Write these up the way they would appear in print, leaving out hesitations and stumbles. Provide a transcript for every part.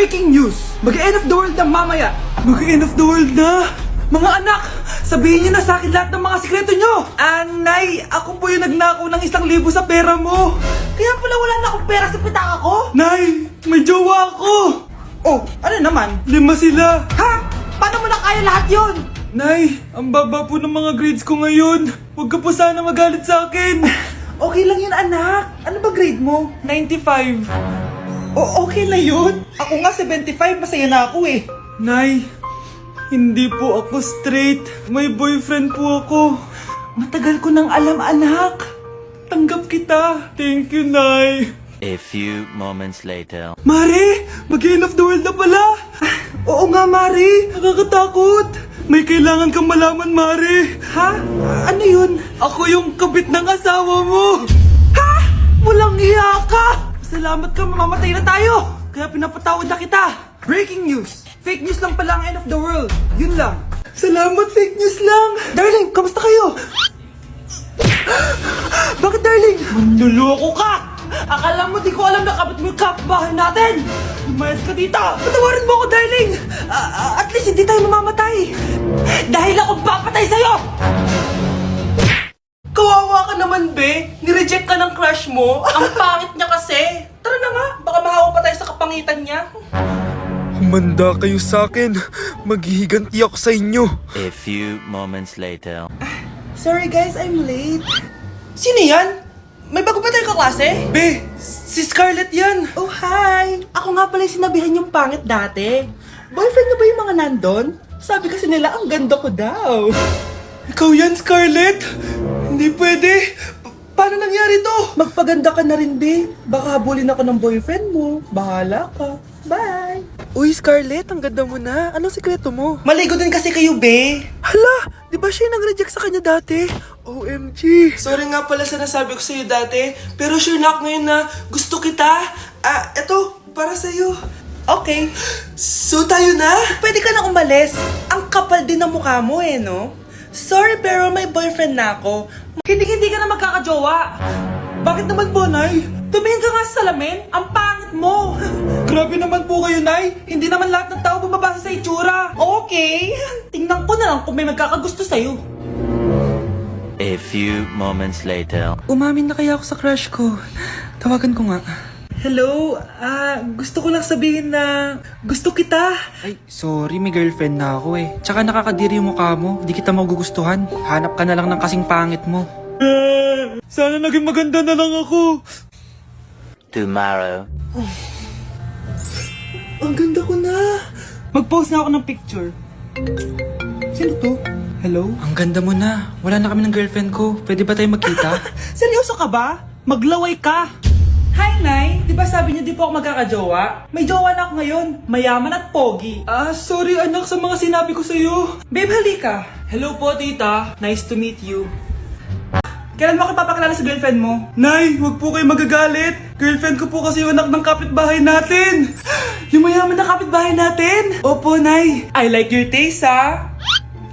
Breaking news! Mag-end of the world na mamaya! Mag-end of the world na! Mga anak! Sabihin niyo na sa akin lahat ng mga sikreto niyo! Nay, ako po yung nagnakaw ng 1,000 sa pera mo! Kaya pala wala na akong pera sa pitaka ko? Nay, may jowa ako! Oh, ano naman? 5 sila! Ha? Paano mo na kaya lahat yon? Nay, ang baba po ng mga grades ko ngayon. Huwag ka po sana magalit sa akin. Okay lang yun, anak. Ano ba grade mo? 95. Okay na yun. Ako nga 75, masaya na ako eh. Nay, hindi po ako straight. May boyfriend po ako. Matagal ko nang alam, anak. Tanggap kita. Thank you, Nay. A few moments later. Mari, mag-end of the world na pala. Oo nga, Mari. Nakakatakot. May kailangan kang malaman, Mari. Ha? Ano yun? Ako yung kabit ng asawa mo. Ha? Walang iya ka. Salamat ka, mamamatay na tayo. Kaya pinapatawad na kita. Breaking news. Fake news lang pala ang end of the world. Yun lang. Salamat, fake news lang. Darling, kamusta kayo? Bakit, darling? Manluloko ka. Akala mo di ko alam na kapit mo yung kapbahay natin. Lumayas ka dito. Patawarin mo ako, darling. At least hindi tayo mamamatay. Dahil ako papatay sa'yo. Kawawa ka naman, be. Nireject ka ng crush mo. Ang pangit niya kasi. Tara na nga, baka mahawa pa tayo sa kapangitan niya. Humanda kayo sa akin. Maghihiganti ako sa inyo. A few moments later. Sorry guys, I'm late. Sino yan? May bago ba tayong kaklase? Be, si Scarlett yan. Oh, hi. Ako nga pala yung sinabihan yung pangit dati. Boyfriend na ba yung mga nandun? Sabi kasi nila, ang ganda ko daw. Ikaw yan, Scarlett? Hindi pwede. Paano nangyari to? Magpaganda ka na rin, be. Baka habulin ako ng boyfriend mo. Bahala ka. Bye. Uy, Scarlett, ang ganda mo na. Anong sikreto mo? Maligo din kasi kayo, be. Hala, di ba siya yung nag-reject sa kanya dati? OMG. Sorry nga pala sa nasabi ko sa'yo dati. Pero sure na ako ngayon na gusto kita. Eto, para sa'yo. Okay. So tayo na? Pwede ka na umalis. Ang kapal din ng mukha mo eh, no? Sorry pero may boyfriend na ako. Hindi ka na magkakajowa. Bakit naman po, Nay? Tumingin ka nga sa salamin. Ang pangit mo. Grabe naman po kayo, Nay. Hindi naman lahat ng tao bumabasa sa itsura. Okay. Tingnan ko na lang kung may magkakagusto sa'yo. A few moments later. Umamin na kaya ako sa crush ko. Tawagan ko nga. Hello, gusto ko lang sabihin na gusto kita. Ay, sorry, may girlfriend na ako eh. Tsaka nakakadiri yung mukha mo. Di kita magugustuhan. Hanap ka na lang ng kasing pangit mo. Sana naging maganda na lang ako. Tomorrow. Ang ganda ko na. Mag-post na ako ng picture. Sino to? Hello? Ang ganda mo na. Wala na kami ng girlfriend ko. Pwede ba tayo magkita? Seryoso ka ba? Maglaway ka. Hi, Nay. Di ba sabi niyo di po ako magkakajowa? May jowa na ako ngayon. Mayaman at pogi. Sorry anak sa mga sinabi ko sa'yo. Babe, halika. Hello po, tita. Nice to meet you. Kailan mo ako papakilala sa girlfriend mo? Nay, wag po kayo magagalit. Girlfriend ko po kasi yung anak ng kapitbahay natin. Yung mayaman na kapitbahay natin. Opo, Nay. I like your taste, ha?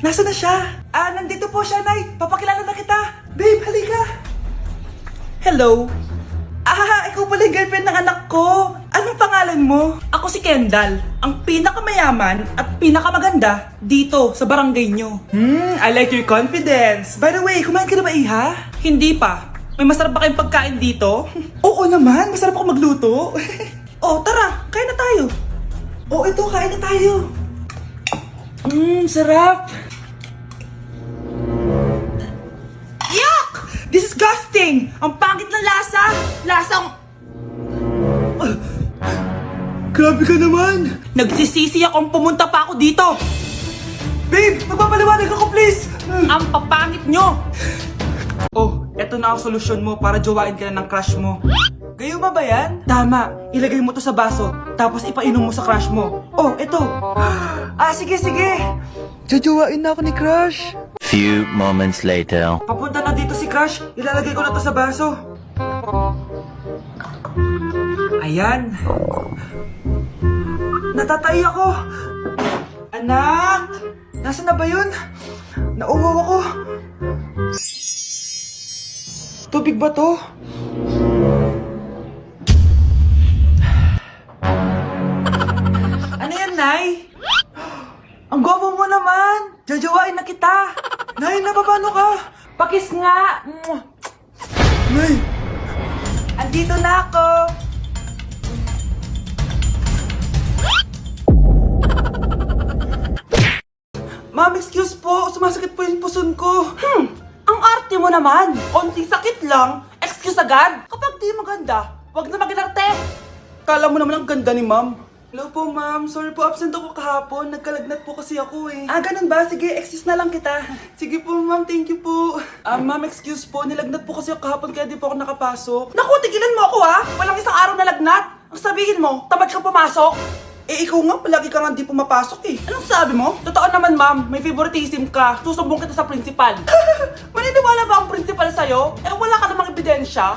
Nasaan na siya? Nandito po siya, Nay. Papakilala na kita. Babe, halika. Hello. Ikaw pala yung girlfriend ng anak ko. Anong pangalan mo? Ako si Kendall. Ang pinakamayaman at pinakamaganda dito sa barangay nyo. I like your confidence. By the way, kumain ka na ba, Iha? Hindi pa. May masarap ba kayong pagkain dito? Oo naman, masarap ako magluto. Tara, kain na tayo. Ito, kain na tayo. Sarap. Yuck! Disgusting! Ang pangit ng lasa! Lasang... Grabe ka naman! Nagsisisi akong pumunta pa ako dito! Babe! Magpapaliwanag ako, please! Ang papangit nyo! Eto na ang solusyon mo para jowain ka na ng crush mo. Gayuma ba yan? Tama! Ilagay mo to sa baso, tapos ipainom mo sa crush mo. Eto! Sige! Jojowain na ako ni crush. Few moments later. Papunta na dito si Crush. Ilalagay ko na to sa baso. Ayan. Natatay ako. Anak! Nasaan na ba yun? Nauwaw ako. Tubig ba to? Nay! Ang gwapo mo naman! Jajawain na kita! Nay, napapano ka? Pakis nga! Nay! Andito na ako! Ma'am, excuse po. Sumasakit po yung puson ko. Ang arte mo naman. Onting sakit lang. Excuse agad. Kapag di maganda, wag na mag-inarte. Kala mo naman ang ganda ni ma'am. Hello po, ma'am. Sorry po, absent ako kahapon. Nagkalagnat po kasi ako eh. Ah, ganun ba? Sige, excuse na lang kita. Sige po, ma'am. Thank you po. Ma'am, excuse po. Nilagnat po kasi ako kahapon kaya di po ako nakapasok. Naku, tigilan mo ako ha! Walang isang araw na lagnat. Ang sabihin mo, tamad kang pumasok. Eh, ikaw nga, palagi ka nga di pumapasok eh. Anong sabi mo? Totoo naman, ma'am. May favoritism ka. Susumbong kita sa principal. Maniniwala ba ang principal sa'yo? Eh, wala ka namang ebidensya.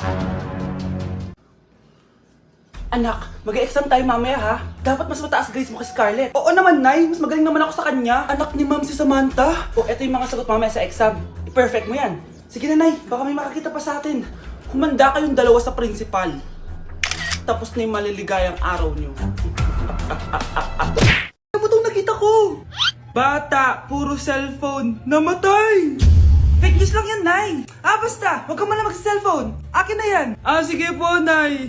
Anak, mag-e-exam tayo mamaya ha. Dapat mas mataas grades mo kay Scarlett. Oo naman, Nay. Mas magaling naman ako sa kanya. Anak ni ma'am si Samantha. O, eto yung mga sagot mamaya sa exam. I-perfect mo yan. Sige na, Nay. Baka may makakita pa sa atin. Humanda kayong dalawa sa principal. Tapos na yung maliligayang araw niyo. Ano ba itong nakita ko? Bata, puro cellphone. Namatay! Fake news lang yan, Nay. Basta. Huwag ka man na mag-cellphone. Akin na yan. Sige po, Nay.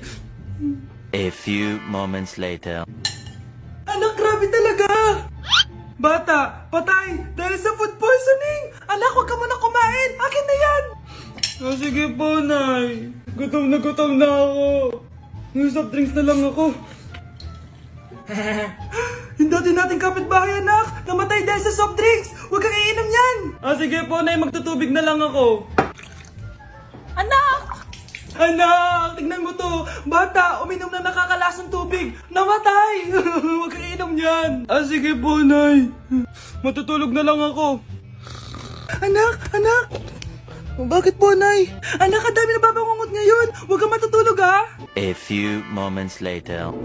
A few moments later. Anak, grabe talaga! Bata, patay! Dahil sa food poisoning! Anak, huwag ka muna kumain! Akin na yan! Sige po, Nay. Gutom na ako. Yung soft drinks na lang ako. Yung dati nating kapitbahay, anak! Namatay dahil sa soft drinks! Huwag kang iinom yan! Sige po, Nay. Magtutubig na lang ako. Anak! Anak! Tignan mo to! Bata! Uminom na nakakalasang tubig! Namatay! Huwag kang inom yan! Sige po, Nay. Matutulog na lang ako. Anak! Anak! Bakit po, Nay? Anak, ang dami na babangungot ngayon! Huwag kang matutulog, ha? A few moments later.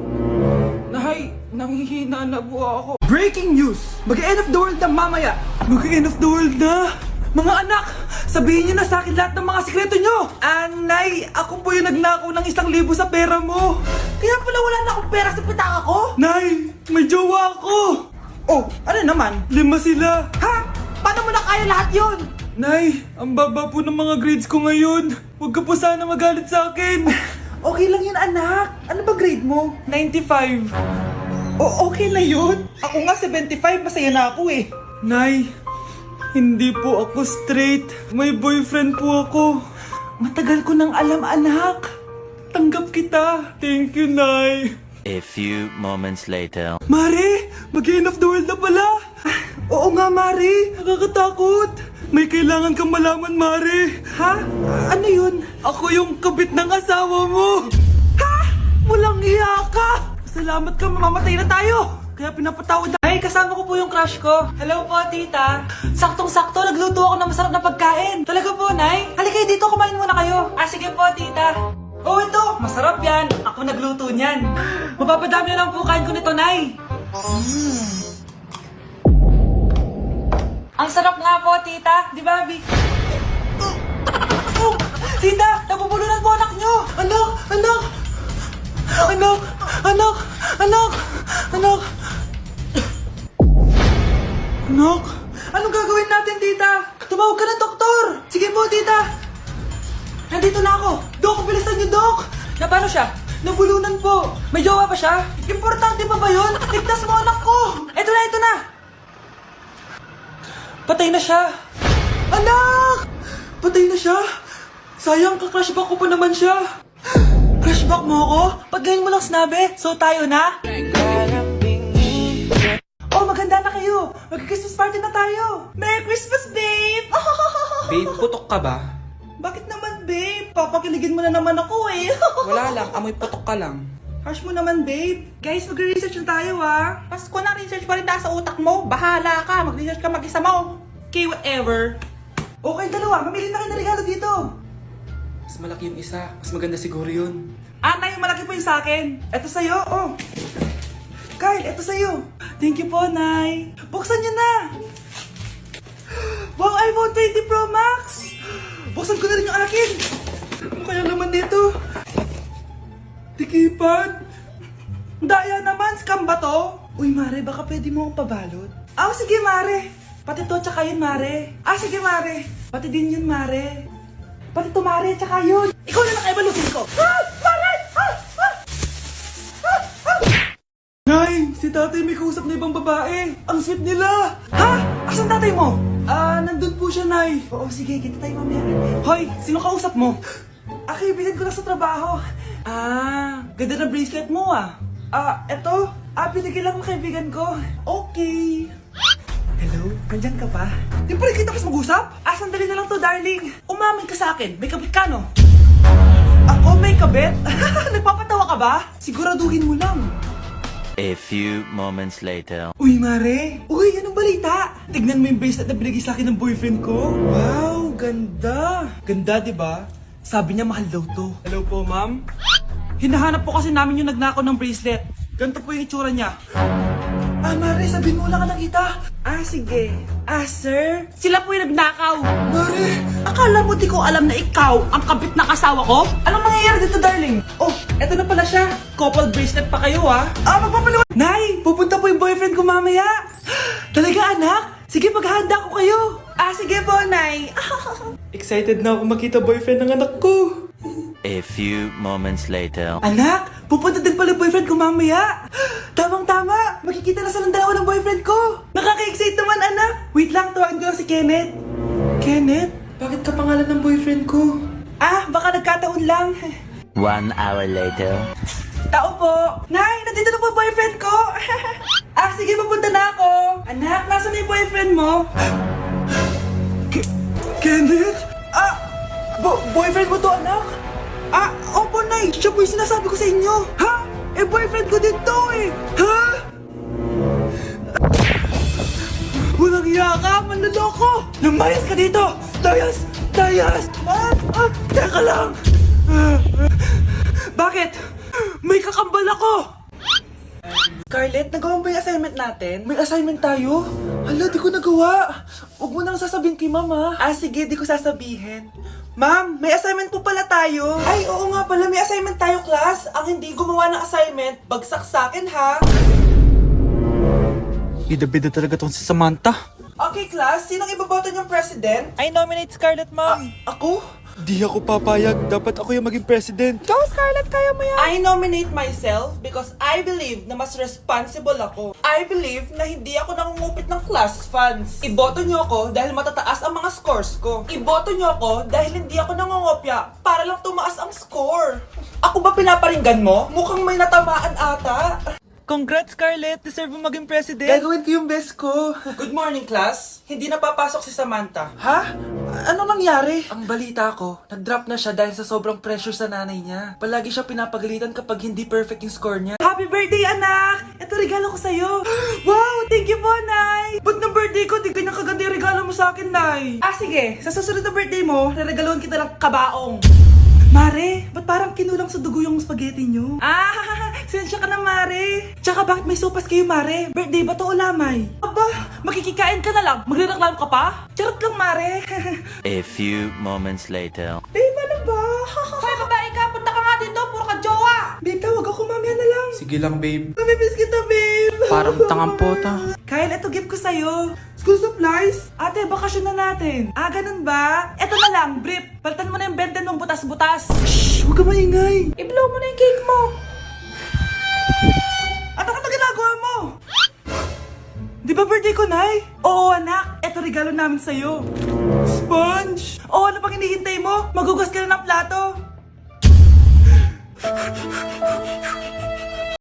Nay, nanghihina na po ako. Breaking news! Mag-end of the world na mamaya! Mag-end of the world na! Mga anak, sabihin niyo na sa akin lahat ng mga sikreto niyo! Nay, ako po yung nagnakaw ng 1,000 sa pera mo! Kaya pala wala na akong pera sa pitaka ko? Nay, may jowa ako! Oh, ano naman? 5 sila! Ha? Paano mo na kaya lahat yon? Nay, ang baba po ng mga grades ko ngayon. Huwag ka po sana magalit sa akin. Okay lang yun, anak. Ano ba grade mo? 95. Okay na yun. Ako nga 75, masaya na ako eh. Nay, hindi po ako straight. May boyfriend po ako. Matagal ko nang alam, anak. Tanggap kita. Thank you, Nay. A few moments later. Mare, mag-end of the world na pala. Oo nga, Mare. Nakakatakot. May kailangan kang malaman, Mare. Ha? Ano yun? Ako yung kabit ng asawa mo. Ha? Walang iya ka. Salamat ka, mamamatay na tayo. Kaya pinapatawad na. Ay, kasama ko po yung crush ko. Hello po, tita. Saktong-sakto, nagluto ako ng masarap na pagkain. Talaga po, Nay? Halika dito, kumain muna kayo. Sige po, tita. Oh, ito. Masarap yan. Ako nagluto niyan. Mapapadami na lang po kain ko nito, Nay. Ang sarap nga po, tita. Di ba, Vic? Tita, nabubulunan po anak nyo. Anak! Anak! Anak! Anak! Anak! Anak! Anak! Anong gagawin natin, tita? Tumawag ka ng doktor! Sige po, tita! Nandito na ako! Dok, bilisan niyo, Dok! Na paano siya? Nabulunan po! May jowa pa siya? Importante pa ba yun? Ligtas mo anak ko! Ito na! Patay na siya! Anak! Patay na siya! Sayang, ka-crushback ko pa naman siya! Crushback mo ako? Pag ganyan mo lang sinabi, so tayo na? Oh, maganda na kayo! Mag-Christmas party na tayo! Merry Christmas, babe! Babe, putok ka ba? Bakit naman, babe? Papakiligin mo na naman ako eh! Wala lang, amoy putok ka lang. Harsh mo naman, babe. Guys, mag-research na tayo, ha? Pasko na, research pa rin nasa utak mo. Bahala ka, mag-research ka mag-isa mo. Okay, whatever. Okay, dalawa. Mamili na kayo ng regalo dito. Mas malaki yung isa, mas maganda siguro yun. Nay, malaki po yung sa akin. Ito sa'yo, oh. Kyle, ito sa'yo. Thank you po, Nay. Buksan niyo na. Wow, iPhone 20 Pro Max. Buksan ko na rin yung akin. Ano kaya naman dito? Tikipad. Daya naman, scam ba to? Uy, Mare, baka pwede mo akong pabalot? Ah, sige, Mare. Pati to, tsaka yun, Mare. Ah, sige, Mare. Pati din yun, Mare. Pati to, Mare, tsaka yun. Ikaw na nakaibalutin ko. Ah! Mare! Ah! Ah! Ah! Ah! Nay, si tatay may kausap na ibang babae. Ang sweet nila. Ha? Asan tatay mo? Ah, nandun po siya, Nay. Oo, sige, kita tayo mamaya. Hoy, sino kausap mo? Kaibigan ko na sa trabaho. Ah, ganda na bracelet mo ah. Ah, eto. Binigay lang ng kaibigan ko. Okay. Hello? Nandyan ka pa? Di pa rin kita mas mag-usap? Sandali na lang to, darling. Umamin ka sa akin. May kabit ka, no? Ako may kabit? Nagpapatawa ka ba? Siguraduhin mo lang. A few moments later. Uy, Mare! Uy, anong balita? Tignan mo yung bracelet na binigay sa akin ng boyfriend ko. Wow, ganda! Ganda, di ba? Sabi niya mahal daw to. Hello po, ma'am? Hinahanap po kasi namin yung nagnakaw ng bracelet. Ganito po yung itsura niya. Mare, sabihin mo lang ka nakita. Sige. Sir? Sila po yung nagnakaw. Mare! Akala mo di ko alam na ikaw ang kabit na kasawa ko? Anong mangyayari dito, darling? Oh, eto na pala siya. Couple bracelet pa kayo, magpapaliwan. Nay, pupunta po yung boyfriend ko mamaya. Talaga, anak? Sige, maghahanda ko kayo. Sige po, Nay. Excited na ako makita boyfriend ng anak ko. A few moments later. Anak, pupunta din pala yung boyfriend ko mamaya. Tamang-tama, makikita na sa dalawa ng boyfriend ko. Nakaka-excite naman, anak. Wait lang, tawagin ko lang si Kenneth. Kenneth? Bakit ka pangalan ng boyfriend ko? Baka nagkataon lang. 1 hour later. Tao po. Nay, nandito na po yung boyfriend ko. Sige, pupunta na ako. Anak, nasa na yung boyfriend mo? Kenneth? Boyfriend mo to, anak? Opo, Nay. Siya po yung sinasabi ko sa inyo. Ha? Boyfriend ko din to Ha? Walang iya ka, manloloko! Lumayas ka dito! Layas! Layas! Teka lang! Bakit? May kakambal ako! Scarlett, nagawa mo ba yung assignment natin? May assignment tayo? Hala, di ko nagawa. Huwag mo nang sasabihin kay mama. Sige, di ko sasabihin. Ma'am, may assignment po pala tayo. Ay, oo nga pala, may assignment tayo, class. Ang hindi gumawa ng assignment, bagsak sa akin, ha? Bida-bida talaga tong si Samantha. Okay, class, sinong iboboto niyong president? I nominate Scarlett, ma'am. Ako? Di ako papayag. Dapat ako yung maging president. Go, Scarlett, kaya mo yan. I nominate myself because I believe na mas responsible ako. I believe na hindi ako nangungupit ng class funds. Iboto niyo ako dahil matataas ang mga scores ko. Iboto niyo ako dahil hindi ako nangungopya para lang tumaas ang score. Ako ba pinaparinggan mo? Mukhang may natamaan ata. Congrats, Scarlett. Deserve mo maging president. Gagawin ko yung best ko. Good morning, class. Hindi na papasok si Samantha. Ha? Ano nangyari? Ang balita ko, nag-drop na siya dahil sa sobrang pressure sa nanay niya. Palagi siya pinapagalitan kapag hindi perfect yung score niya. Happy birthday, anak! Ito regalo ko sa'yo. Wow! Thank you po, Nay! Ba't ng birthday ko, di ganyan kaganda yung regalo mo sa akin, Nay? Sige. Sa susunod na birthday mo, reregaloan kita ng kabaong. Mare, ba't parang kinulang sa dugo yung spaghetti nyo? Sensya ka na, Mare. Tsaka bakit may sopas kayo, Mare? Birthday ba to o lamay? Aba, makikikain ka na lang. Magrereklamo ka pa? Charot lang, Mare. A few moments later. Babe, ano ba? Hoy, babae ka! Punta ka nga dito! Puro ka jowa! Babe, tawag ako mamaya na lang. Sige lang, babe. Mamimiss kita, babe. Parang tangang pota. Kyle, ito gift ko sa'yo. School supplies? Ate, bakasyon na natin. Ganun ba? Eto na lang, brief. Palitan mo na yung benten mong butas-butas. Shhh! Huwag ka maingay. I-blow mo na yung cake mo! Ano ka na ginagawa mo? Di ba birthday ko, Nay? Oo, anak. Eto regalo namin sa'yo. Sponge! Ano pang hinihintay mo? Magugas ka na ng plato.